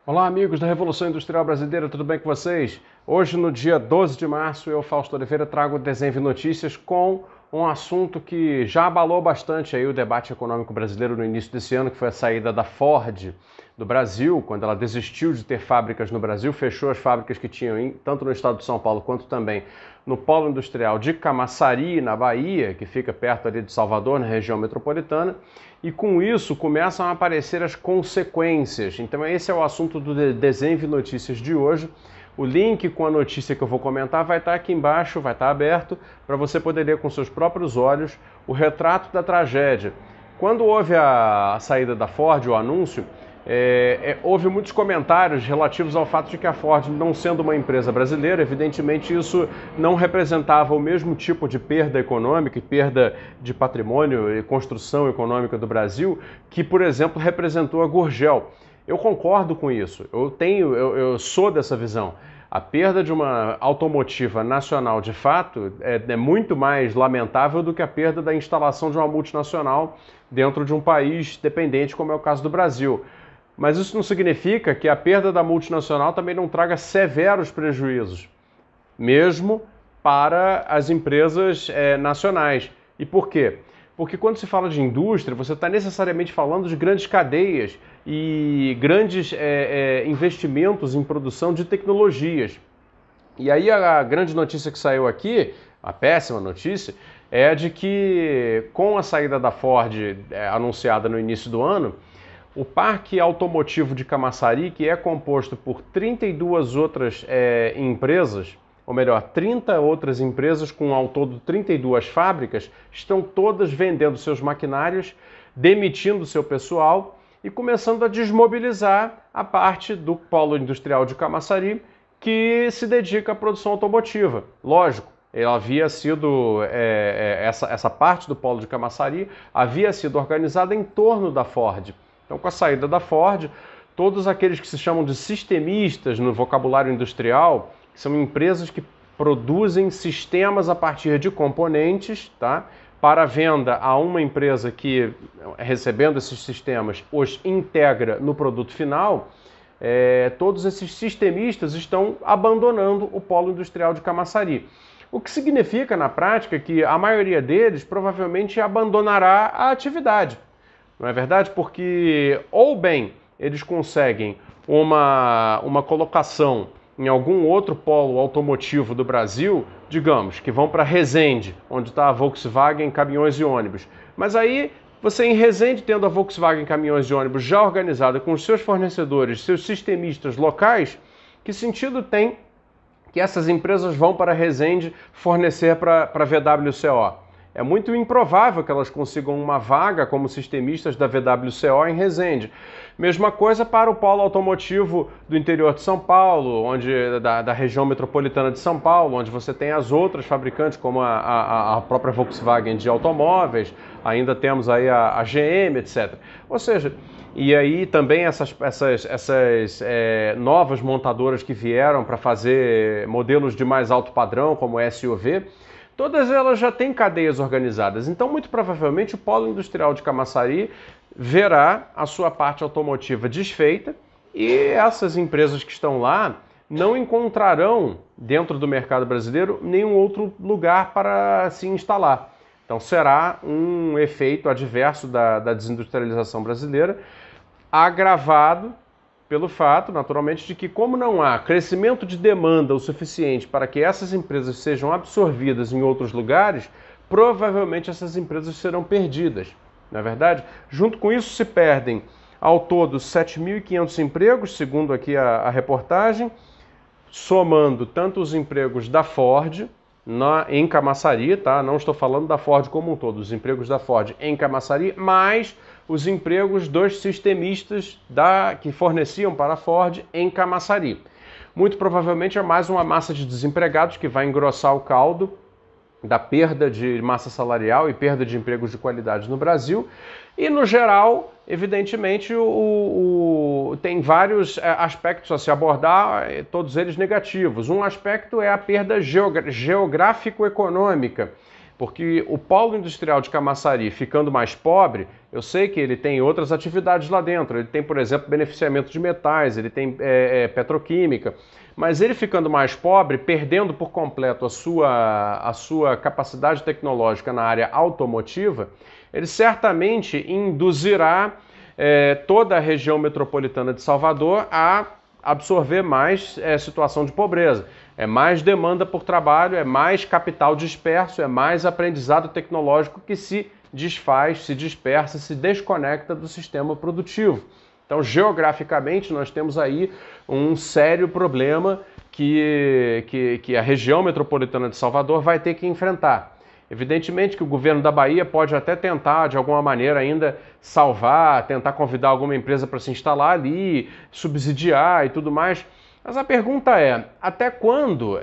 Olá, amigos da Revolução Industrial Brasileira, tudo bem com vocês? Hoje, no dia 12 de março, eu, Fausto Oliveira, trago o Desenvolve Notícias com um assunto que já abalou bastante aí o debate econômico brasileiro no início desse ano, que foi a saída da Ford do Brasil, quando ela desistiu de ter fábricas no Brasil, fechou as fábricas que tinham tanto no estado de São Paulo quanto também no polo industrial de Camaçari, na Bahia, que fica perto ali de Salvador, na região metropolitana, e com isso começam a aparecer as consequências. Então esse é o assunto do Desenvolve Notícias de hoje. O link com a notícia que eu vou comentar vai estar aqui embaixo, vai estar aberto, para você poder ler com seus próprios olhos o retrato da tragédia. Quando houve a saída da Ford, o anúncio, houve muitos comentários relativos ao fato de que a Ford, não sendo uma empresa brasileira, evidentemente isso não representava o mesmo tipo de perda econômica e perda de patrimônio e construção econômica do Brasil que, por exemplo, representou a Gurgel. Eu concordo com isso, eu sou dessa visão. A perda de uma automotiva nacional, de fato, é muito mais lamentável do que a perda da instalação de uma multinacional dentro de um país dependente, como é o caso do Brasil. Mas isso não significa que a perda da multinacional também não traga severos prejuízos, mesmo para as empresas nacionais. E por quê? Porque quando se fala de indústria, você está necessariamente falando de grandes cadeias e grandes investimentos em produção de tecnologias. E aí a grande notícia que saiu aqui, a péssima notícia, é de que com a saída da Ford anunciada no início do ano, o parque automotivo de Camaçari, que é composto por 32 outras empresas, ou melhor, 30 outras empresas com ao todo 32 fábricas, estão todas vendendo seus maquinários, demitindo seu pessoal e começando a desmobilizar a parte do polo industrial de Camaçari que se dedica à produção automotiva. Lógico, ela havia sido, essa parte do polo de Camaçari havia sido organizada em torno da Ford. Então, com a saída da Ford, todos aqueles que se chamam de sistemistas no vocabulário industrial, que são empresas que produzem sistemas a partir de componentes, tá? Para venda a uma empresa que, recebendo esses sistemas, os integra no produto final, todos esses sistemistas estão abandonando o polo industrial de Camaçari. O que significa, na prática, que a maioria deles provavelmente abandonará a atividade. Não é verdade? Porque ou bem eles conseguem uma colocação em algum outro polo automotivo do Brasil, digamos, que vão para Resende, onde está a Volkswagen Caminhões e Ônibus. Mas aí você em Resende, tendo a Volkswagen Caminhões e Ônibus já organizada com os seus fornecedores, seus sistemistas locais, que sentido tem que essas empresas vão para Resende fornecer para a VWCO? É muito improvável que elas consigam uma vaga como sistemistas da VWCO em Resende. Mesma coisa para o polo automotivo do interior de São Paulo, da região metropolitana de São Paulo, onde você tem as outras fabricantes, como a própria Volkswagen de automóveis, ainda temos aí a GM, etc. Ou seja, e aí também essas novas montadoras que vieram para fazer modelos de mais alto padrão, como SUV, todas elas já têm cadeias organizadas. Então, muito provavelmente, o polo industrial de Camaçari verá a sua parte automotiva desfeita e essas empresas que estão lá não encontrarão, dentro do mercado brasileiro, nenhum outro lugar para se instalar. Então, será um efeito adverso da desindustrialização brasileira, agravado pelo fato, naturalmente, de que como não há crescimento de demanda o suficiente para que essas empresas sejam absorvidas em outros lugares, provavelmente essas empresas serão perdidas. Não é verdade? Junto com isso se perdem, ao todo, 7.500 empregos, segundo aqui a reportagem, somando tanto os empregos da Ford em Camaçari, tá? Não estou falando da Ford como um todo, os empregos da Ford em Camaçari, mais os empregos dos sistemistas que forneciam para a Ford em Camaçari. Muito provavelmente é mais uma massa de desempregados que vai engrossar o caldo da perda de massa salarial e perda de empregos de qualidade no Brasil. E, no geral, evidentemente, tem vários aspectos a se abordar, todos eles negativos. Um aspecto é a perda geográfico-econômica. Porque o polo industrial de Camaçari ficando mais pobre, eu sei que ele tem outras atividades lá dentro. Ele tem, por exemplo, beneficiamento de metais, ele tem petroquímica. Mas ele ficando mais pobre, perdendo por completo a sua capacidade tecnológica na área automotiva, ele certamente induzirá toda a região metropolitana de Salvador a absorver mais situação de pobreza. É mais demanda por trabalho, é mais capital disperso, é mais aprendizado tecnológico que se desfaz, se dispersa, se desconecta do sistema produtivo. Então, geograficamente, nós temos aí um sério problema que a região metropolitana de Salvador vai ter que enfrentar. Evidentemente que o governo da Bahia pode até tentar, de alguma maneira, ainda salvar, tentar convidar alguma empresa para se instalar ali, subsidiar e tudo mais. Mas a pergunta é, até quando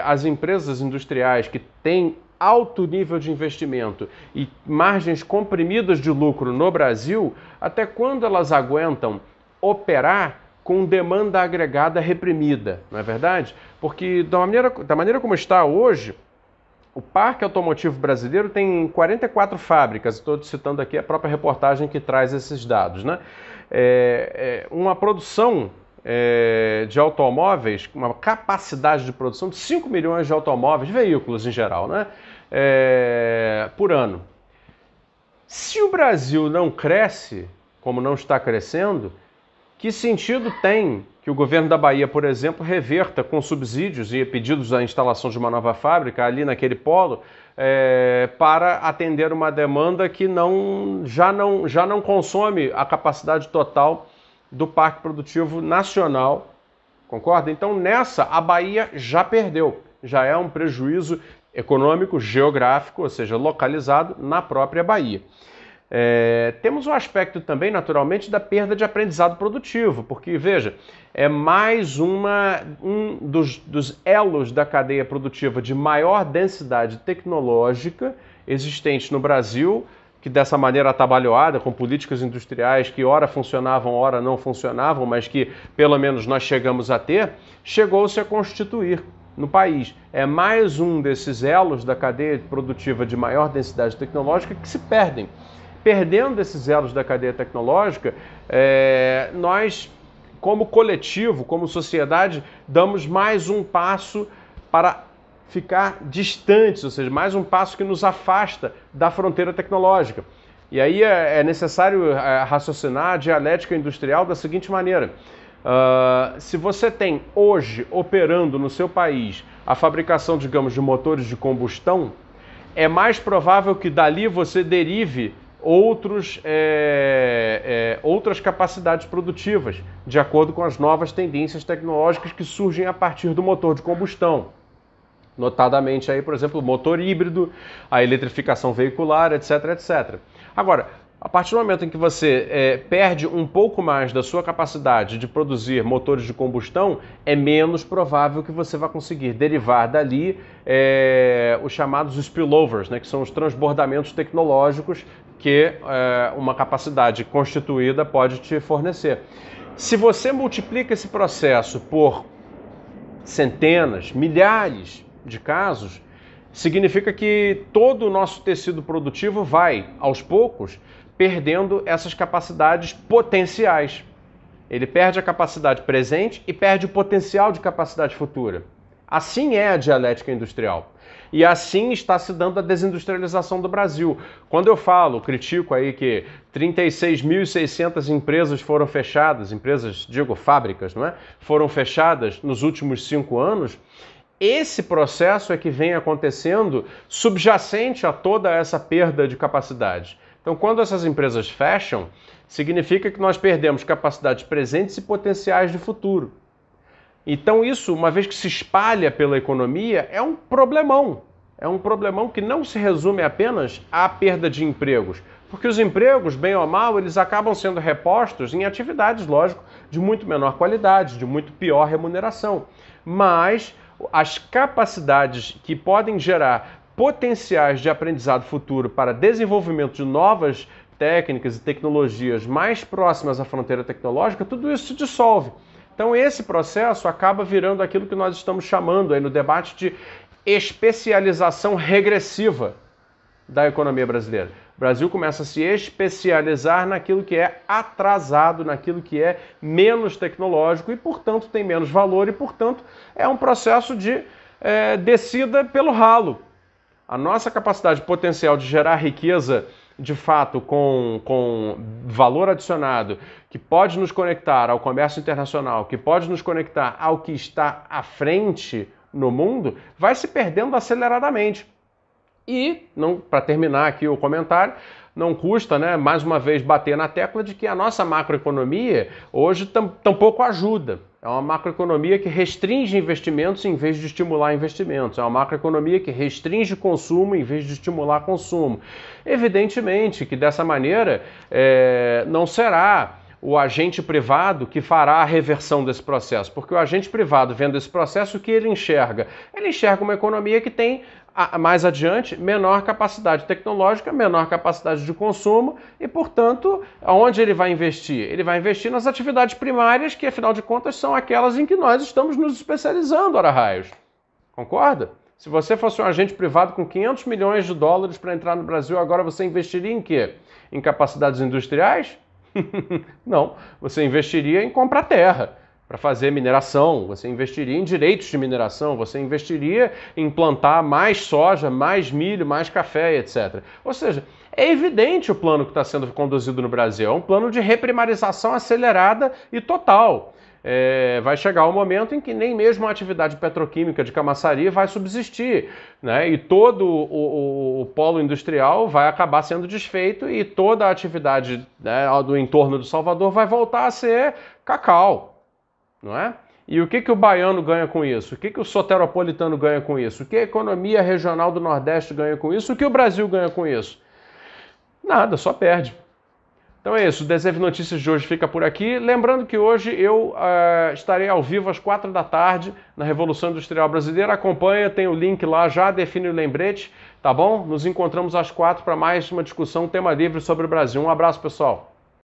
as empresas industriais que têm alto nível de investimento e margens comprimidas de lucro no Brasil, até quando elas aguentam operar com demanda agregada reprimida, não é verdade? Porque da maneira como está hoje, o parque automotivo brasileiro tem 44 fábricas, estou citando aqui a própria reportagem que traz esses dados, né? Uma produção de automóveis, uma capacidade de produção de 5 milhões de automóveis, veículos em geral, né? Por ano. Se o Brasil não cresce, como não está crescendo, que sentido tem que o governo da Bahia, por exemplo, reverta com subsídios e pedidos a instalação de uma nova fábrica ali naquele polo para atender uma demanda que já não consome a capacidade total do parque produtivo nacional, concorda? Então nessa a Bahia já perdeu, já é um prejuízo econômico, geográfico, ou seja, localizado na própria Bahia. Temos um aspecto também, naturalmente, da perda de aprendizado produtivo, porque, veja, é mais um dos elos da cadeia produtiva de maior densidade tecnológica existente no Brasil, que dessa maneira atabalhoada, com políticas industriais que ora funcionavam, ora não funcionavam, mas que pelo menos nós chegamos a ter, chegou-se a constituir no país. É mais um desses elos da cadeia produtiva de maior densidade tecnológica que se perdem. Perdendo esses elos da cadeia tecnológica, nós, como coletivo, como sociedade, damos mais um passo para ficar distantes, ou seja, mais um passo que nos afasta da fronteira tecnológica. E aí é necessário raciocinar a dialética industrial da seguinte maneira. Se você tem hoje operando no seu país a fabricação, digamos, de motores de combustão, é mais provável que dali você derive outras capacidades produtivas, de acordo com as novas tendências tecnológicas que surgem a partir do motor de combustão. Notadamente aí, por exemplo, o motor híbrido, a eletrificação veicular, etc, etc. Agora, a partir do momento em que você perde um pouco mais da sua capacidade de produzir motores de combustão, é menos provável que você vá conseguir derivar dali os chamados spillovers, né, que são os transbordamentos tecnológicos que uma capacidade constituída pode te fornecer. Se você multiplica esse processo por centenas, milhares de casos, significa que todo o nosso tecido produtivo vai, aos poucos, perdendo essas capacidades potenciais. Ele perde a capacidade presente e perde o potencial de capacidade futura. Assim é a dialética industrial. E assim está se dando a desindustrialização do Brasil. Quando eu critico aí que 36.600 empresas foram fechadas, fábricas, não é? Foram fechadas nos últimos 5 anos, esse processo é que vem acontecendo subjacente a toda essa perda de capacidade. Então, quando essas empresas fecham, significa que nós perdemos capacidades presentes e potenciais de futuro. Então isso, uma vez que se espalha pela economia, é um problemão. É um problemão que não se resume apenas à perda de empregos, porque os empregos, bem ou mal, eles acabam sendo repostos em atividades, lógico, de muito menor qualidade, de muito pior remuneração. Mas as capacidades que podem gerar potenciais de aprendizado futuro para desenvolvimento de novas técnicas e tecnologias mais próximas à fronteira tecnológica, tudo isso se dissolve. Então esse processo acaba virando aquilo que nós estamos chamando aí no debate de especialização regressiva da economia brasileira. O Brasil começa a se especializar naquilo que é atrasado, naquilo que é menos tecnológico e, portanto, tem menos valor e, portanto, é um processo de descida pelo ralo. A nossa capacidade potencial de gerar riqueza, de fato, com valor adicionado, que pode nos conectar ao comércio internacional, que pode nos conectar ao que está à frente no mundo, vai se perdendo aceleradamente. E, para terminar aqui o comentário, não custa, né, mais uma vez bater na tecla de que a nossa macroeconomia hoje tampouco ajuda. É uma macroeconomia que restringe investimentos em vez de estimular investimentos. É uma macroeconomia que restringe consumo em vez de estimular consumo. Evidentemente que dessa maneira não será o agente privado que fará a reversão desse processo, porque o agente privado, vendo esse processo, o que ele enxerga? Ele enxerga uma economia que tem, mais adiante, menor capacidade tecnológica, menor capacidade de consumo e, portanto, aonde ele vai investir? Ele vai investir nas atividades primárias, que, afinal de contas, são aquelas em que nós estamos nos especializando, ora raios. Concorda? Se você fosse um agente privado com 500 milhões de dólares para entrar no Brasil, agora você investiria em quê? Em capacidades industriais? Não, você investiria em comprar terra para fazer mineração, você investiria em direitos de mineração, você investiria em plantar mais soja, mais milho, mais café, etc. Ou seja, é evidente o plano que está sendo conduzido no Brasil, é um plano de reprimarização acelerada e total. Vai chegar o momento em que nem mesmo a atividade petroquímica de Camaçari vai subsistir, né? E todo o polo industrial vai acabar sendo desfeito e toda a atividade, né, do entorno do Salvador vai voltar a ser cacau, não é? E o que o baiano ganha com isso? O que o soteropolitano ganha com isso? O que a economia regional do Nordeste ganha com isso? O que o Brasil ganha com isso? Nada, só perde. Então é isso, o Desenve Notícias de hoje fica por aqui. Lembrando que hoje eu estarei ao vivo às 4 da tarde na Revolução Industrial Brasileira. Acompanha, tem o link lá, já define o lembrete, tá bom? Nos encontramos às 4 para mais uma discussão, tema livre sobre o Brasil. Um abraço, pessoal.